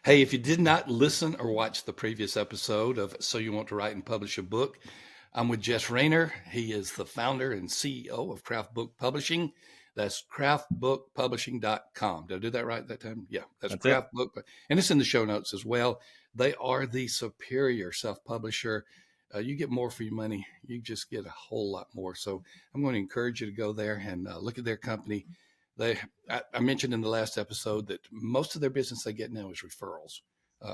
Hey, if you did not listen or watch the previous episode of So You Want to Write and Publish a Book, I'm with Jess Rainer. He is the founder and CEO of Craft Book Publishing. That's craftbookpublishing.com. Did I do that right that time? Yeah, that's That's it. Craft Book. And it's in the show notes as well. They are the superior self-publisher. You get more for your money. You just get a whole lot more. So I'm going to encourage you to go there and look at their company. I mentioned in the last episode that most of their business they get now is referrals.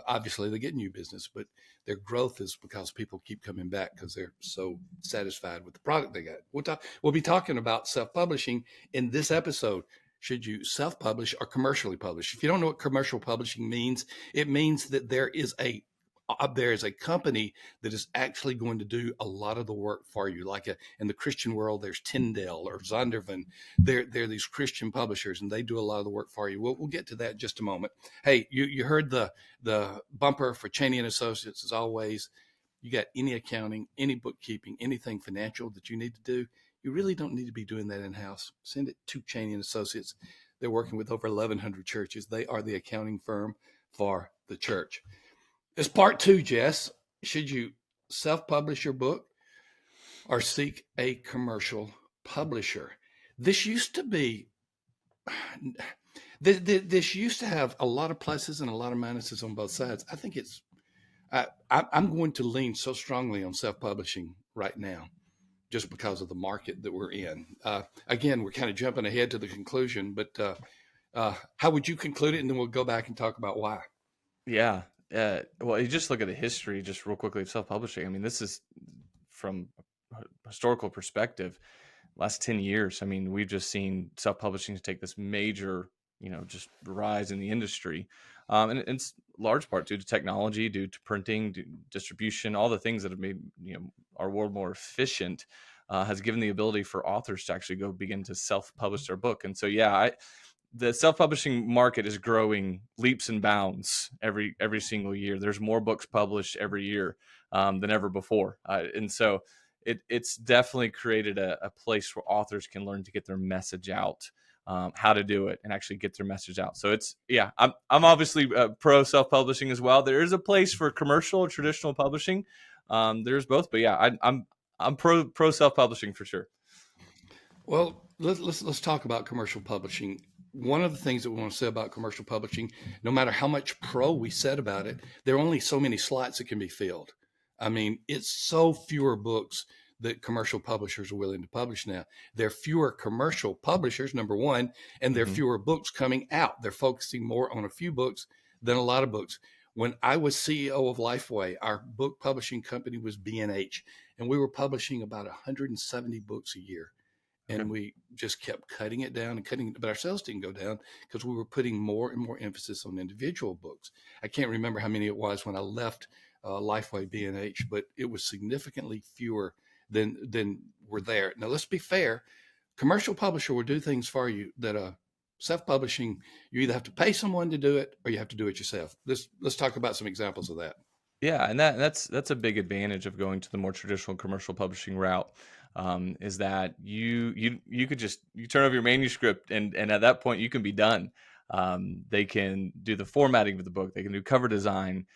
Obviously, they get new business, but their growth is because people keep coming back because they're so satisfied with the product they got. We'll be talking about self-publishing in this episode. Should you self-publish or commercially publish? If you don't know what commercial publishing means, it means that there is a company that is actually going to do a lot of the work for you. In the Christian world, there's Tyndale or Zondervan. They're these Christian publishers, and they do a lot of the work for you. We'll get to that in just a moment. Hey, you heard the bumper for Cheney and Associates. As always, you got any accounting, any bookkeeping, anything financial that you need to do, you really don't need to be doing that in-house. Send it to Cheney and Associates. They're working with over 1,100 churches. They are the accounting firm for the church. It's part two, Jess. Should you self-publish your book or seek a commercial publisher? This used to be, this used to have a lot of pluses and a lot of minuses on both sides. I think I'm going to lean so strongly on self-publishing right now, just because of the market that we're in. Again, we're kind of jumping ahead to the conclusion, but how would you conclude it? And then we'll go back and talk about why. Yeah. Well, you just look at the history, just real quickly, of self-publishing. I mean, this is from a historical perspective, last 10 years. I mean, we've just seen self-publishing take this major, just rise in the industry. And it's large part due to technology, due to printing, due to distribution, all the things that have made, our world more efficient, has given the ability for authors to actually go begin to self-publish their book. And so, the self-publishing market is growing leaps and bounds every single year. There's more books published every year than ever before, and so it's definitely created a place where authors can learn to get their message out, how to do it, and actually get their message out. So I'm obviously pro self-publishing as well. There is a place for commercial or traditional publishing. There's both, but I'm pro self-publishing for sure. Well, let's talk about commercial publishing. One of the things that we want to say about commercial publishing, no matter how much pro we said about it, there are only so many slots that can be filled. I mean, it's so fewer books that commercial publishers are willing to publish now. There are fewer commercial publishers, number one, and there are fewer books coming out. They're focusing more on a few books than a lot of books. When I was CEO of Lifeway, our book publishing company was B&H, and we were publishing about 170 books a year. And we just kept cutting it down and cutting it, but our sales didn't go down because we were putting more and more emphasis on individual books. I can't remember how many it was when I left Lifeway B&H, but it was significantly fewer than were there. Now, let's be fair. Commercial publisher will do things for you that self-publishing, you either have to pay someone to do it or you have to do it yourself. Let's talk about some examples of that. Yeah, and that's a big advantage of going to the more traditional commercial publishing route. Is that you could just turn over your manuscript and at that point you can be done. They can do the formatting of the book. They can do cover design.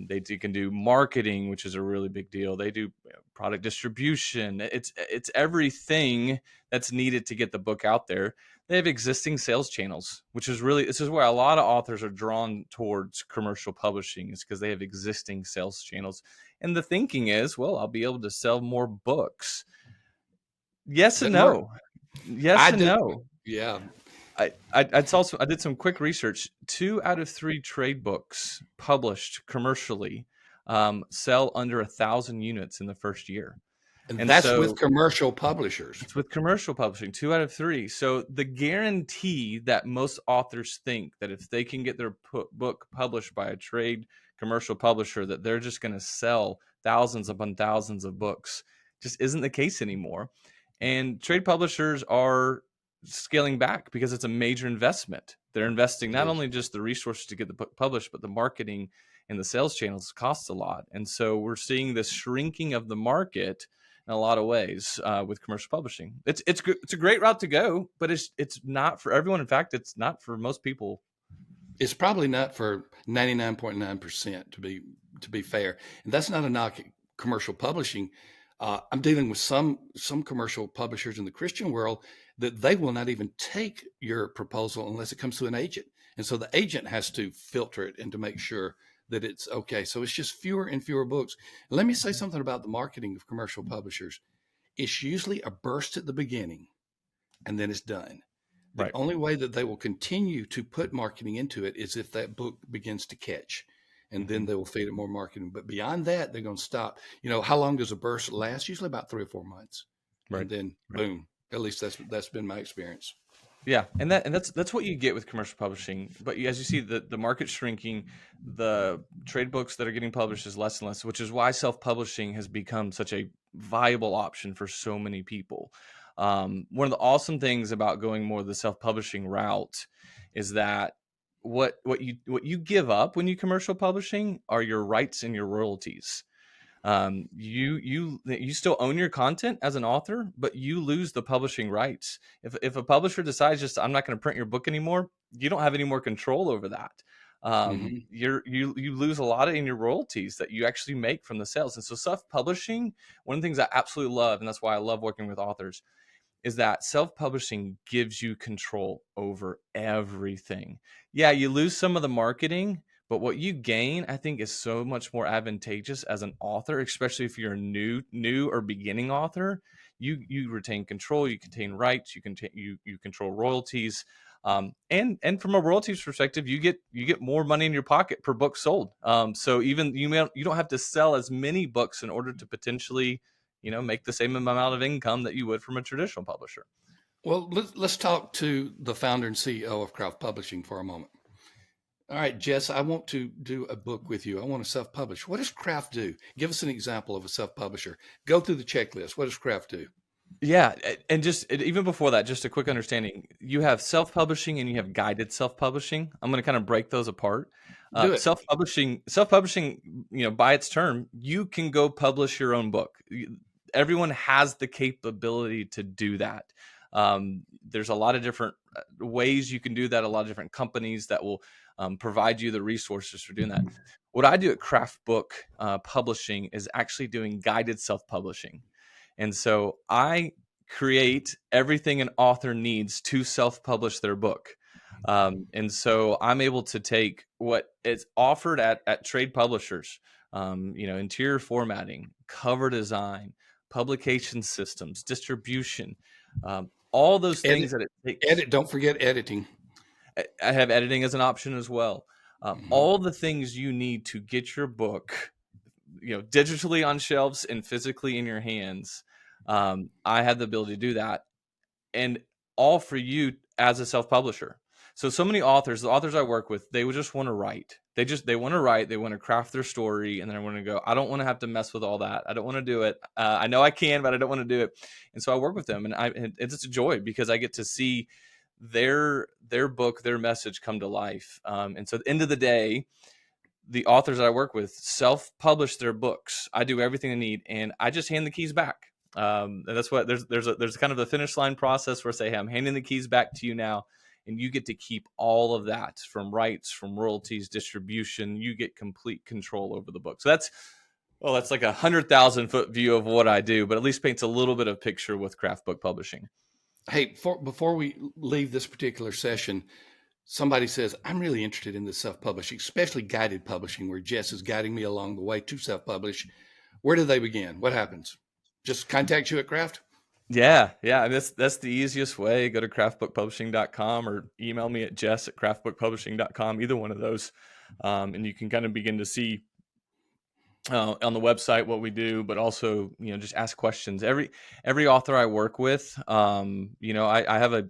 They can do marketing, which is a really big deal. They do product distribution. It's everything that's needed to get the book out there. They have existing sales channels, which is this is where a lot of authors are drawn towards commercial publishing, is because they have existing sales channels. And the thinking is, well, I'll be able to sell more books. Yes and no. Yes and no. Yeah. I did some quick research. 2 out of 3 trade books published commercially sell under 1,000 units in the first year. And that's with commercial publishers. It's with commercial publishing, 2 out of 3. So the guarantee that most authors think that if they can get their book published by a trade commercial publisher, that they're just going to sell thousands upon thousands of books, just isn't the case anymore. And trade publishers are scaling back because it's a major investment. They're investing not only just the resources to get the book published, but the marketing and the sales channels costs a lot. And so we're seeing this shrinking of the market in a lot of ways with commercial publishing. It's a great route to go, but it's not for everyone. In fact, it's not for most people. It's probably not for 99.9% to be fair. And that's not a knock at commercial publishing. I'm dealing with some commercial publishers in the Christian world that they will not even take your proposal unless it comes to an agent. And so the agent has to filter it and to make sure that it's okay. So it's just fewer and fewer books. Let me say something about the marketing of commercial publishers. It's usually a burst at the beginning and then it's done. The Right. only way that they will continue to put marketing into it is if that book begins to catch, and then Hmm. they will feed it more marketing. But beyond that, they're going to stop. You know, how long does a burst last? Usually about 3 or 4 months, Right. and then Right. boom. At least that's been my experience. Yeah, and that's what you get with commercial publishing. But as you see, the market shrinking, the trade books that are getting published is less and less, which is why self publishing has become such a viable option for so many people. One of the awesome things about going more the self publishing route is that what you give up when you commercial publishing are your rights and your royalties. You still own your content as an author, but you lose the publishing rights. If a publisher decides just I'm not going to print your book anymore, you don't have any more control over that. Hmm. You lose a lot in your royalties that you actually make from the sales. And so self publishing, one of the things I absolutely love, and that's why I love working with authors, is that self-publishing gives you control over everything. Yeah, you lose some of the marketing, but what you gain, I think, is so much more advantageous as an author, especially if you're a new or beginning author. You retain control, you contain rights, you control royalties. And from a royalties perspective, you get more money in your pocket per book sold. So even you don't have to sell as many books in order to potentially make the same amount of income that you would from a traditional publisher. Well, let's talk to the founder and CEO of Craft Publishing for a moment. All right, Jess, I want to do a book with you. I want to self publish. What does Craft do? Give us an example of a self publisher. Go through the checklist. What does Craft do? Yeah, and just even before that, just a quick understanding. You have self-publishing and you have guided self-publishing. I'm going to kind of break those apart. Do it. Self-publishing, by its term, you can go publish your own book. Everyone has the capability to do that. There's a lot of different ways you can do that. A lot of different companies that will provide you the resources for doing that. What I do at Craft Book Publishing is actually doing guided self-publishing. And so I create everything an author needs to self-publish their book. And so I'm able to take what is offered at trade publishers, interior formatting, cover design, publication systems, distribution, all those things Edit, that it takes. edit. Don't forget editing. I have editing as an option as well. Hmm. All the things you need to get your book digitally on shelves and physically in your hands. I have the ability to do that, and all for you as a self-publisher. So many authors, the authors I work with, they would just want to write. They want to write, they want to craft their story, and then I want to go, I don't want to have to mess with all that. I don't want to do it. I know I can, but I don't want to do it. And so I work with them, and it's a joy because I get to see their book, their message come to life. And so at the end of the day, the authors that I work with self-publish their books. I do everything they need, and I just hand the keys back. And that's what there's kind of a finish line process where I say, hey, I'm handing the keys back to you now, and you get to keep all of that from rights, from royalties, distribution. You get complete control over the book. So that's like 100,000-foot view of what I do, but at least paints a little bit of picture with craft book publishing. Hey, before we leave this particular session, somebody says, I'm really interested in this self publishing, especially guided publishing, where Jess is guiding me along the way to self publish. Where do they begin? What happens? Just contact you at Craft? Yeah. And that's the easiest way. Go to craftbookpublishing.com or email me at jess@craftbookpublishing.com, either one of those. And you can kind of begin to see on the website what we do, but also, just ask questions. Every author I work with, I have a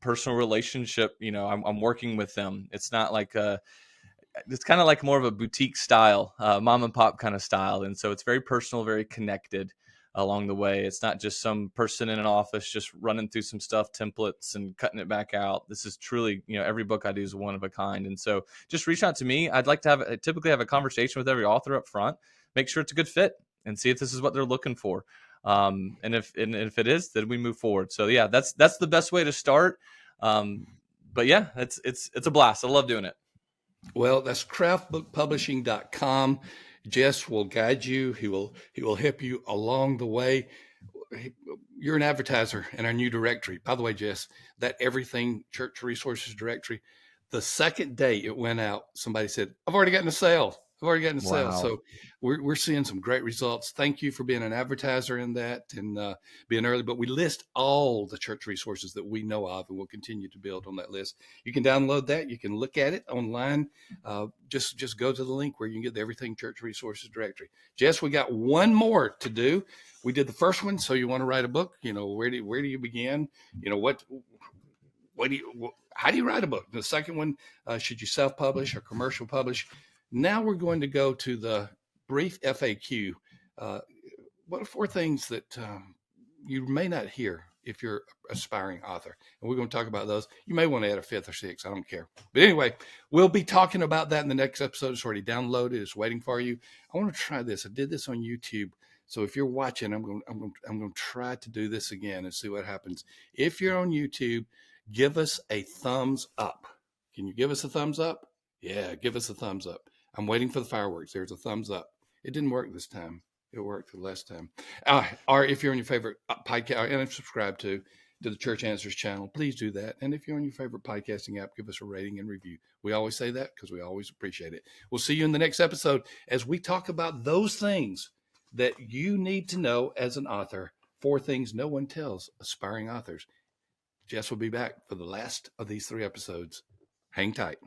personal relationship. I'm working with them. It's not like it's kind of like more of a boutique style, mom and pop kind of style. And so it's very personal, very connected along the way. It's not just some person in an office just running through some stuff, templates and cutting it back out. This is truly, every book I do is one of a kind. And so just reach out to me. I'd like to typically have a conversation with every author up front, make sure it's a good fit and see if this is what they're looking for. And if it is, then we move forward. So yeah, that's the best way to start. But yeah, it's a blast. I love doing it. Well, that's craftbookpublishing.com. Jess will guide you. He will help you along the way. You're an advertiser in our new directory. By the way, Jess, that everything church resources directory, the second day it went out, somebody said, I've already gotten a sale. I've already gotten a sale. Wow. So we're seeing some great results. Thank you for being an advertiser in that and being early. But we list all the church resources that we know of, and we'll continue to build on that list. You can download that. You can look at it online. Just go to the link where you can get the Everything Church Resources directory. Jess, we got one more to do. We did the first one, so you want to write a book. Where do you begin? How do you write a book? The second one, should you self-publish or commercial publish? Now we're going to go to the brief FAQ. What are 4 things that you may not hear if you're an aspiring author? And we're going to talk about those. You may want to add a 5th or 6th. I don't care. But anyway, we'll be talking about that in the next episode. It's already downloaded. It's waiting for you. I want to try this. I did this on YouTube. So if you're watching, I'm going to try to do this again and see what happens. If you're on YouTube, give us a thumbs up. Can you give us a thumbs up? Yeah, give us a thumbs up. I'm waiting for the fireworks. There's a thumbs up. It didn't work this time. It worked the last time. Or if you're on your favorite podcast and subscribe to the Church Answers channel, please do that. And if you're on your favorite podcasting app, give us a rating and review. We always say that because we always appreciate it. We'll see you in the next episode as we talk about those things that you need to know as an author. 4 things no one tells aspiring authors. Jess will be back for the last of these 3 episodes. Hang tight.